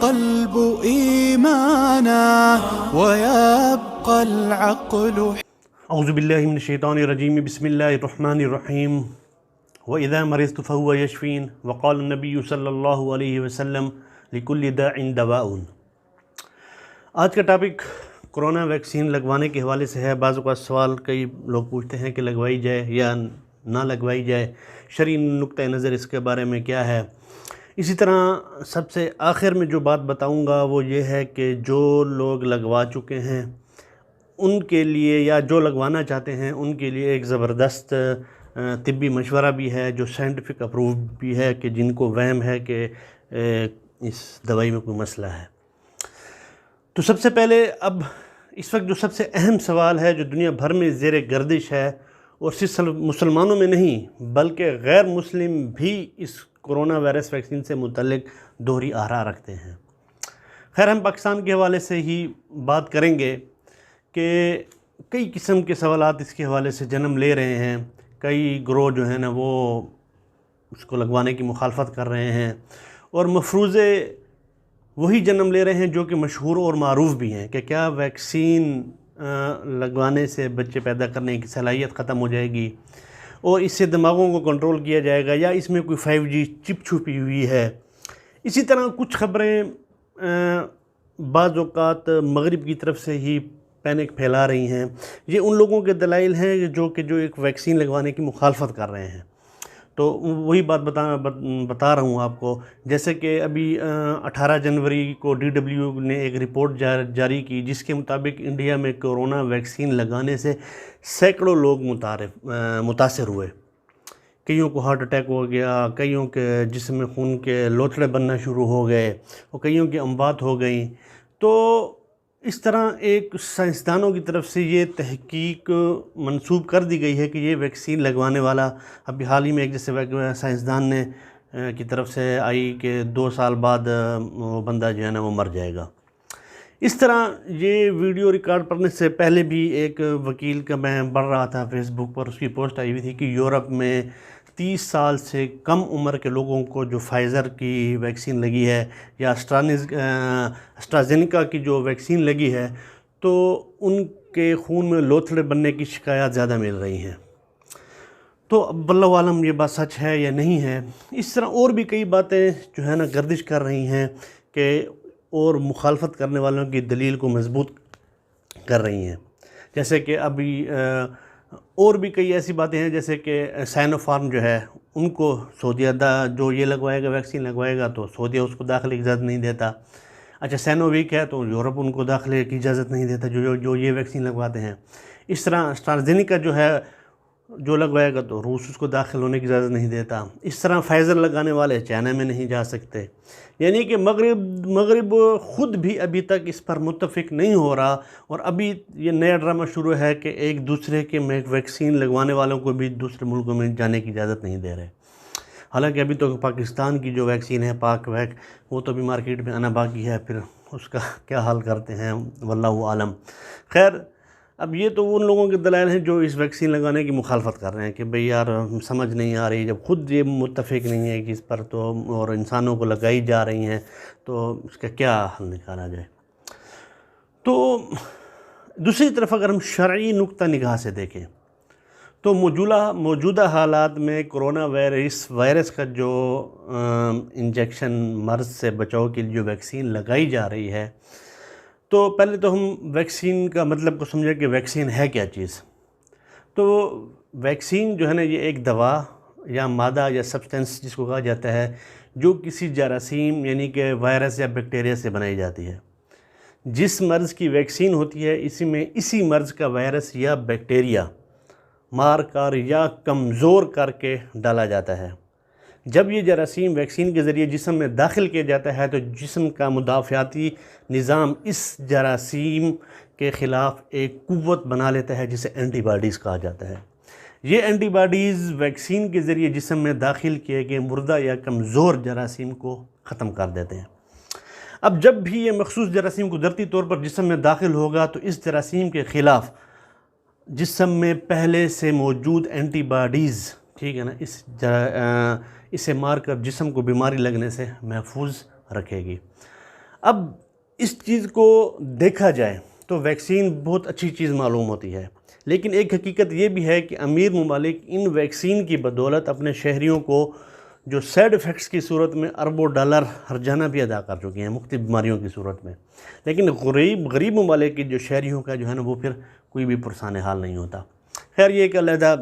القلب إيمانا ويبقى العقل. اعوذ باللہ من الشیطان الرجیم، بسم اللہ الرحمن الرحیم۔ وَإِذَا مَرِضْتُ فَهُوَ يَشْفِينِ وَقَالَ النَّبِيُّ صلی اللہ علیہ وسلم لِكُلِّ دَاءٍ دَوَاءٌ۔ آج کا ٹاپک کرونا ویکسین لگوانے کے حوالے سے ہے۔ بعض اوقات سوال کئی لوگ پوچھتے ہیں کہ لگوائی جائے یا نہ لگوائی جائے، شرعی نقطہ نظر اس کے بارے میں کیا ہے۔ اسی طرح سب سے آخر میں جو بات بتاؤں گا وہ یہ ہے کہ جو لوگ لگوا چکے ہیں ان کے لیے یا جو لگوانا چاہتے ہیں ان کے لیے ایک زبردست طبی مشورہ بھی ہے جو سائنٹیفک اپروو بھی ہے، کہ جن کو وہم ہے کہ اس دوائی میں کوئی مسئلہ ہے۔ تو سب سے پہلے اب اس وقت جو سب سے اہم سوال ہے جو دنیا بھر میں زیر گردش ہے، اور صرف مسلمانوں میں نہیں بلکہ غیر مسلم بھی اس کرونا وائرس ویکسین سے متعلق دوہری آراء رکھتے ہیں۔ خیر، ہم پاکستان کے حوالے سے ہی بات کریں گے کہ کئی قسم کے سوالات اس کے حوالے سے جنم لے رہے ہیں۔ کئی گروہ جو ہیں نا وہ اس کو لگوانے کی مخالفت کر رہے ہیں، اور مفروضے وہی جنم لے رہے ہیں جو کہ مشہور اور معروف بھی ہیں کہ کیا ویکسین لگوانے سے بچے پیدا کرنے کی صلاحیت ختم ہو جائے گی، اور اس سے دماغوں کو کنٹرول کیا جائے گا، یا اس میں کوئی 5G چپ چھپی ہوئی ہے۔ اسی طرح کچھ خبریں بعض اوقات مغرب کی طرف سے ہی پینک پھیلا رہی ہیں۔ یہ ان لوگوں کے دلائل ہیں جو ایک ویکسین لگوانے کی مخالفت کر رہے ہیں۔ تو وہی بات بتا رہا ہوں آپ کو، جیسے کہ ابھی 18 جنوری کو DW نے ایک رپورٹ جاری کی جس کے مطابق انڈیا میں کورونا ویکسین لگانے سے سینکڑوں لوگ متاثر ہوئے۔ کئیوں کو ہارٹ اٹیک ہو گیا، کئیوں کے جسم میں خون کے لوتھڑے بننا شروع ہو گئے، اور کئیوں کی اموات ہو گئیں۔ تو اس طرح ایک سائنسدانوں کی طرف سے یہ تحقیق منسوب کر دی گئی ہے کہ یہ ویکسین لگوانے والا ابھی حال ہی میں ایک جیسے سائنسدان نے کی طرف سے آئی کہ 2 سال بعد وہ بندہ جو ہے نا وہ مر جائے گا۔ اس طرح یہ ویڈیو ریکارڈ کرنے سے پہلے بھی ایک وکیل کا میں پڑھ رہا تھا فیس بک پر، اس کی پوسٹ آئی ہوئی تھی کہ یورپ میں 30 سال سے کم عمر کے لوگوں کو جو فائزر کی ویکسین لگی ہے یا اسٹرازینیکا کی جو ویکسین لگی ہے، تو ان کے خون میں لوتھڑے بننے کی شکایات زیادہ مل رہی ہیں۔ تو اب واللہ عالم یہ بات سچ ہے یا نہیں ہے۔ اس طرح اور بھی کئی باتیں جو ہے نا گردش کر رہی ہیں کہ اور مخالفت کرنے والوں کی دلیل کو مضبوط کر رہی ہیں، جیسے کہ ابھی اور بھی کئی ایسی باتیں ہیں جیسے کہ سائنو فارم جو ہے ان کو سعودیہ جو یہ لگوائے گا ویکسین لگوائے گا تو سعودیہ اس کو داخلے کی اجازت نہیں دیتا۔ اچھا، سینو ویک ہے تو یورپ ان کو داخلے کی اجازت نہیں دیتا جو یہ ویکسین لگواتے ہیں۔ اس طرح اسٹرازینیکا جو ہے جو لگوائے گا تو روس اس کو داخل ہونے کی اجازت نہیں دیتا۔ اس طرح فائزر لگانے والے چائنا میں نہیں جا سکتے، یعنی کہ مغرب خود بھی ابھی تک اس پر متفق نہیں ہو رہا، اور ابھی یہ نیا ڈرامہ شروع ہے کہ ایک دوسرے کے ویکسین لگوانے والوں کو بھی دوسرے ملکوں میں جانے کی اجازت نہیں دے رہے۔ حالانکہ ابھی تو پاکستان کی جو ویکسین ہے پاک ویک، وہ تو ابھی مارکیٹ میں آنا باقی ہے، پھر اس کا کیا حال کرتے ہیں واللہ عالم۔ خیر، اب یہ تو ان لوگوں کے دلائل ہیں جو اس ویکسین لگانے کی مخالفت کر رہے ہیں کہ بھئی یار سمجھ نہیں آ رہی، جب خود یہ متفق نہیں ہے کہ اس پر تو اور انسانوں کو لگائی جا رہی ہیں تو اس کا کیا حل نکالا جائے۔ تو دوسری طرف اگر ہم شرعی نقطہ نگاہ سے دیکھیں تو موجودہ حالات میں کرونا وائرس کا جو انجیکشن مرض سے بچاؤ کے لیے جو ویکسین لگائی جا رہی ہے، تو پہلے تو ہم ویکسین کا مطلب کو سمجھیں کہ ویکسین ہے کیا چیز۔ تو ویکسین جو ہے نا یہ ایک دوا یا مادہ یا سبسٹنس جس کو کہا جاتا ہے جو کسی جراثیم یعنی کہ وائرس یا بیکٹیریا سے بنائی جاتی ہے۔ جس مرض کی ویکسین ہوتی ہے اسی مرض کا وائرس یا بیکٹیریا مار کر یا کمزور کر کے ڈالا جاتا ہے۔ جب یہ جراثیم ویکسین کے ذریعے جسم میں داخل کیا جاتا ہے تو جسم کا مدافعاتی نظام اس جراثیم کے خلاف ایک قوت بنا لیتا ہے جسے اینٹی باڈیز کہا جاتا ہے۔ یہ اینٹی باڈیز ویکسین کے ذریعے جسم میں داخل کیے گئے مردہ یا کمزور جراثیم کو ختم کر دیتے ہیں۔ اب جب بھی یہ مخصوص جراثیم قدرتی طور پر جسم میں داخل ہوگا تو اس جراثیم کے خلاف جسم میں پہلے سے موجود اینٹی باڈیز ٹھیک ہے نا اسے مار کر جسم کو بیماری لگنے سے محفوظ رکھے گی۔ اب اس چیز کو دیکھا جائے تو ویکسین بہت اچھی چیز معلوم ہوتی ہے، لیکن ایک حقیقت یہ بھی ہے کہ امیر ممالک ان ویکسین کی بدولت اپنے شہریوں کو جو سائیڈ ایفیکٹس کی صورت میں اربوں ڈالر ہرجانہ بھی ادا کر چکے ہیں مختلف بیماریوں کی صورت میں، لیکن غریب ممالک کے جو شہریوں کا جو ہے نا وہ پھر کوئی بھی پرسان حال نہیں ہوتا۔ خیر یہ ایک علیحدہ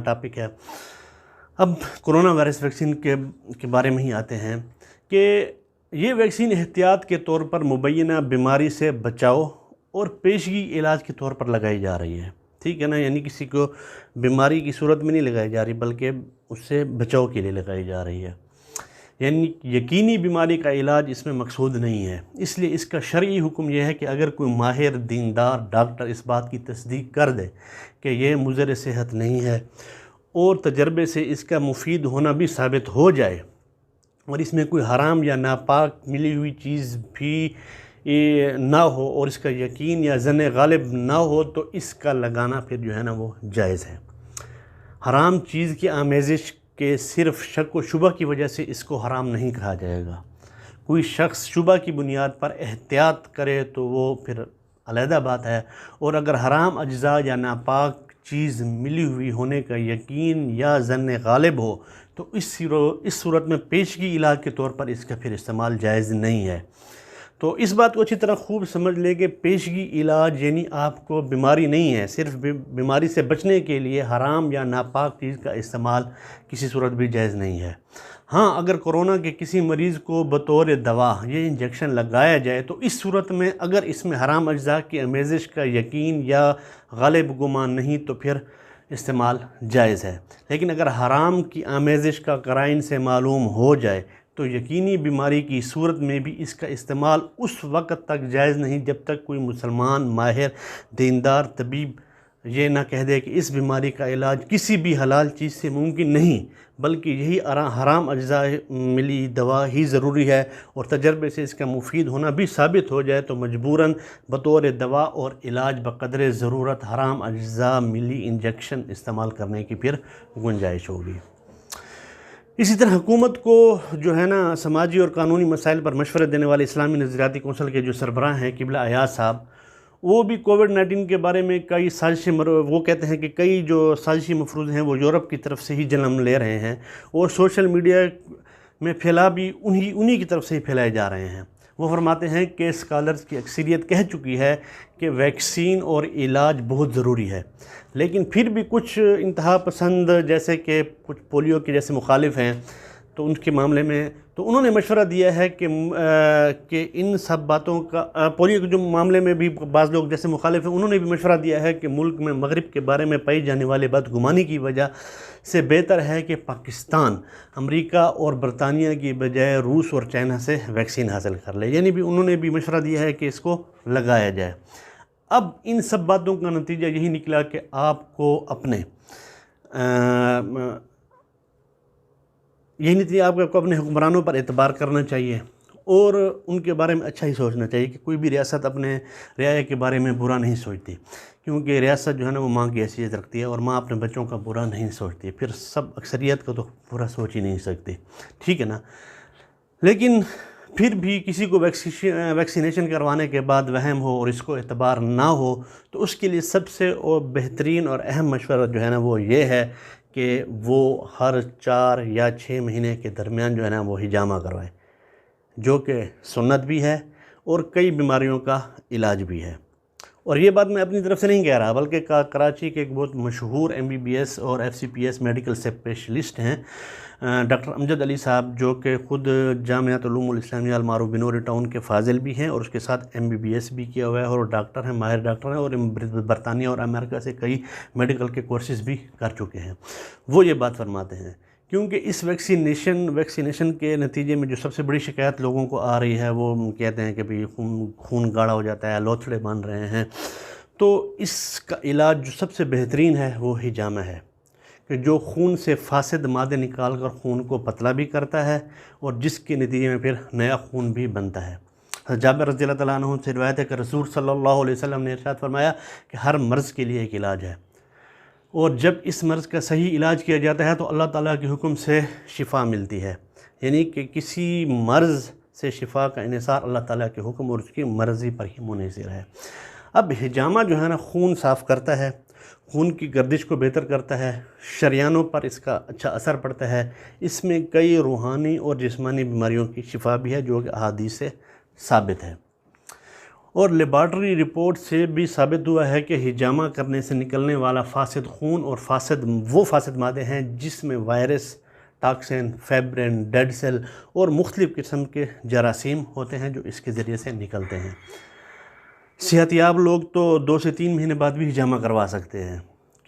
ٹاپک ہے۔ اب کرونا وائرس ویکسین کے بارے میں ہی آتے ہیں کہ یہ ویکسین احتیاط کے طور پر مبینہ بیماری سے بچاؤ اور پیشگی علاج کے طور پر لگائی جا رہی ہے، ٹھیک ہے نا، یعنی کسی کو بیماری کی صورت میں نہیں لگائی جا رہی بلکہ اس سے بچاؤ کے لیے لگائی جا رہی ہے، یعنی یقینی بیماری کا علاج اس میں مقصود نہیں ہے۔ اس لیے اس کا شرعی حکم یہ ہے کہ اگر کوئی ماہر دیندار ڈاکٹر اس بات کی تصدیق کر دے کہ یہ مضر صحت نہیں ہے اور تجربے سے اس کا مفید ہونا بھی ثابت ہو جائے اور اس میں کوئی حرام یا ناپاک ملی ہوئی چیز بھی نہ ہو اور اس کا یقین یا ظن غالب نہ ہو تو اس کا لگانا پھر جو ہے نا وہ جائز ہے۔ حرام چیز کی آمیزش کے صرف شک و شبہ کی وجہ سے اس کو حرام نہیں کہا جائے گا۔ کوئی شخص شبہ کی بنیاد پر احتیاط کرے تو وہ پھر علیحدہ بات ہے، اور اگر حرام اجزاء یا ناپاک چیز ملی ہوئی ہونے کا یقین یا ظن غالب ہو تو اس صورت میں پیشگی علاج کے طور پر اس کا پھر استعمال جائز نہیں ہے۔ تو اس بات کو اچھی طرح خوب سمجھ لے کہ پیشگی علاج یعنی آپ کو بیماری نہیں ہے، صرف بیماری سے بچنے کے لیے حرام یا ناپاک چیز کا استعمال کسی صورت بھی جائز نہیں ہے۔ ہاں اگر کورونا کے کسی مریض کو بطور دوا یہ انجیکشن لگایا جائے تو اس صورت میں اگر اس میں حرام اجزاء کی آمیزش کا یقین یا غالب گمان نہیں تو پھر استعمال جائز ہے، لیکن اگر حرام کی آمیزش کا قرائن سے معلوم ہو جائے تو یقینی بیماری کی صورت میں بھی اس کا استعمال اس وقت تک جائز نہیں جب تک کوئی مسلمان ماہر دیندار طبیب یہ نہ کہہ دے کہ اس بیماری کا علاج کسی بھی حلال چیز سے ممکن نہیں بلکہ یہی حرام اجزاء ملی دوا ہی ضروری ہے، اور تجربے سے اس کا مفید ہونا بھی ثابت ہو جائے تو مجبوراً بطور دوا اور علاج بقدر ضرورت حرام اجزاء ملی انجیکشن استعمال کرنے کی پھر گنجائش ہوگی۔ اسی طرح حکومت کو جو ہے نا سماجی اور قانونی مسائل پر مشورے دینے والے اسلامی نظریاتی کونسل کے جو سربراہ ہیں قبلہ ایاز صاحب، وہ بھی کووڈ-19 کے بارے میں کئی سازشیں وہ کہتے ہیں کہ کئی جو سازشی مفروض ہیں وہ یورپ کی طرف سے ہی جنم لے رہے ہیں اور سوشل میڈیا میں پھیلا بھی انہی کی طرف سے ہی پھیلائے جا رہے ہیں۔ وہ فرماتے ہیں کہ اسکالرز کی اکثریت کہہ چکی ہے کہ ویکسین اور علاج بہت ضروری ہے، لیکن پھر بھی کچھ انتہا پسند جیسے کہ کچھ پولیو کے جیسے مخالف ہیں تو ان کے معاملے میں تو انہوں نے مشورہ دیا ہے کہ ان سب باتوں کا پولیو کے جو معاملے میں بھی بعض لوگ جیسے مخالف ہیں انہوں نے بھی مشورہ دیا ہے کہ ملک میں مغرب کے بارے میں پائی جانے والے بدگمانی کی وجہ سے بہتر ہے کہ پاکستان امریکہ اور برطانیہ کی بجائے روس اور چائنا سے ویکسین حاصل کر لے، یعنی بھی انہوں نے بھی مشورہ دیا ہے کہ اس کو لگایا جائے۔ اب ان سب باتوں کا نتیجہ یہی نکلا کہ آپ کو اپنے حکمرانوں پر اعتبار کرنا چاہیے اور ان کے بارے میں اچھا ہی سوچنا چاہیے کہ کوئی بھی ریاست اپنے رعایا کے بارے میں برا نہیں سوچتی، کیونکہ ریاست جو ہے نا وہ ماں کی حیثیت رکھتی ہے اور ماں اپنے بچوں کا برا نہیں سوچتی، پھر سب اکثریت کا تو برا سوچ ہی نہیں سکتی، ٹھیک ہے نا۔ لیکن پھر بھی کسی کو ویکسینیشن کروانے کے بعد وہم ہو اور اس کو اعتبار نہ ہو تو اس کے لیے سب سے بہترین اور اہم مشورہ جو ہے نا وہ یہ ہے کہ وہ ہر 4 یا 6 مہینے کے درمیان جو ہے نا وہ حجامہ کروائے، جو کہ سنت بھی ہے اور کئی بیماریوں کا علاج بھی ہے۔ اور یہ بات میں اپنی طرف سے نہیں کہہ رہا بلکہ کراچی کے ایک بہت مشہور MBBS اور FCPS میڈیکل اسپیشلسٹ ہیں ڈاکٹر امجد علی صاحب، جو کہ خود جامعۃ علوم الاسلامیہ المعروف بنوری ٹاؤن کے فاضل بھی ہیں اور اس کے ساتھ MBBS بھی کیا ہوا ہے اور ڈاکٹر ہیں، ماہر ڈاکٹر ہیں اور برطانیہ اور امریکہ سے کئی میڈیکل کے کورسز بھی کر چکے ہیں۔ وہ یہ بات فرماتے ہیں کیونکہ اس ویکسینیشن کے نتیجے میں جو سب سے بڑی شکایت لوگوں کو آ رہی ہے وہ کہتے ہیں کہ بھی خون گاڑھا ہو جاتا ہے، لوتھڑے بن رہے ہیں، تو اس کا علاج جو سب سے بہترین ہے وہ حجامہ ہے کہ جو خون سے فاسد مادے نکال کر خون کو پتلا بھی کرتا ہے اور جس کے نتیجے میں پھر نیا خون بھی بنتا ہے۔ جابر رضی اللہ تعالیٰ عنہ سے روایت ہے کہ رسول صلی اللہ علیہ وسلم نے ارشاد فرمایا کہ ہر مرض کے لیے ایک علاج ہے، اور جب اس مرض کا صحیح علاج کیا جاتا ہے تو اللہ تعالیٰ کے حکم سے شفا ملتی ہے، یعنی کہ کسی مرض سے شفا کا انحصار اللہ تعالیٰ کے حکم اور اس کی مرضی پر ہی منحصر ہے۔ اب حجامہ جو ہے نا خون صاف کرتا ہے، خون کی گردش کو بہتر کرتا ہے، شریانوں پر اس کا اچھا اثر پڑتا ہے، اس میں کئی روحانی اور جسمانی بیماریوں کی شفا بھی ہے جو کہ احادیث سے ثابت ہے۔ اور لیبارٹری رپورٹ سے بھی ثابت ہوا ہے کہ حجامہ کرنے سے نکلنے والا فاسد خون اور وہ فاسد مادے ہیں جس میں وائرس، ٹاکسن، فیبرن، ڈیڈ سیل اور مختلف قسم کے جراثیم ہوتے ہیں جو اس کے ذریعے سے نکلتے ہیں۔ صحت یاب لوگ تو 2 سے 3 مہینے بعد بھی حجامہ کروا سکتے ہیں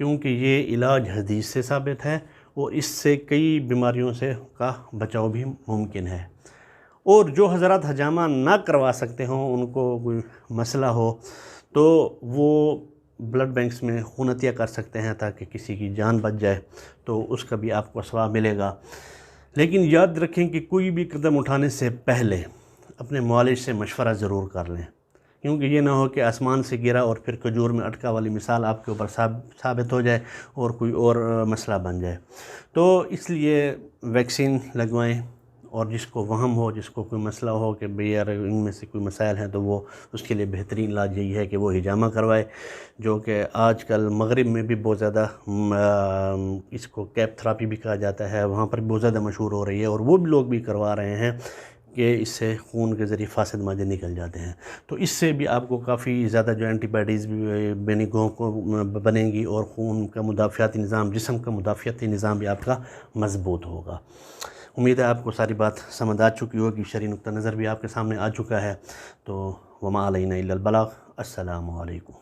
کیونکہ یہ علاج حدیث سے ثابت ہے اور اس سے کئی بیماریوں کا بچاؤ بھی ممکن ہے۔ اور جو حضرات حجامہ نہ کروا سکتے ہوں، ان کو کوئی مسئلہ ہو، تو وہ بلڈ بینکس میں خون عطیہ کر سکتے ہیں تاکہ کسی کی جان بچ جائے، تو اس کا بھی آپ کو ثواب ملے گا۔ لیکن یاد رکھیں کہ کوئی بھی قدم اٹھانے سے پہلے اپنے معالج سے مشورہ ضرور کر لیں، کیونکہ یہ نہ ہو کہ آسمان سے گرا اور پھر کھجور میں اٹکا والی مثال آپ کے اوپر ثابت ہو جائے اور کوئی اور مسئلہ بن جائے۔ تو اس لیے ویکسین لگوائیں، اور جس کو وہم ہو، جس کو کوئی مسئلہ ہو کہ بھئی اگر ان میں سے کوئی مسائل ہیں تو وہ اس کے لیے بہترین علاج یہی ہے کہ وہ حجامہ کروائے، جو کہ آج کل مغرب میں بھی بہت زیادہ اس کو کیپ تھراپی بھی کہا جاتا ہے، وہاں پر بہت زیادہ مشہور ہو رہی ہے اور وہ بھی لوگ بھی کروا رہے ہیں کہ اس سے خون کے ذریعے فاسد مادے نکل جاتے ہیں۔ تو اس سے بھی آپ کو کافی زیادہ جو اینٹی باڈیز بھی بنیں گی اور خون کا مدافعاتی نظام، جسم کا مدافعاتی نظام بھی آپ کا مضبوط ہوگا۔ امید ہے آپ کو ساری بات سمجھ آ چکی ہوگی، شرعی نقطہ نظر بھی آپ کے سامنے آ چکا ہے۔ تو وما علینا الا البلاغ۔ السلام علیکم۔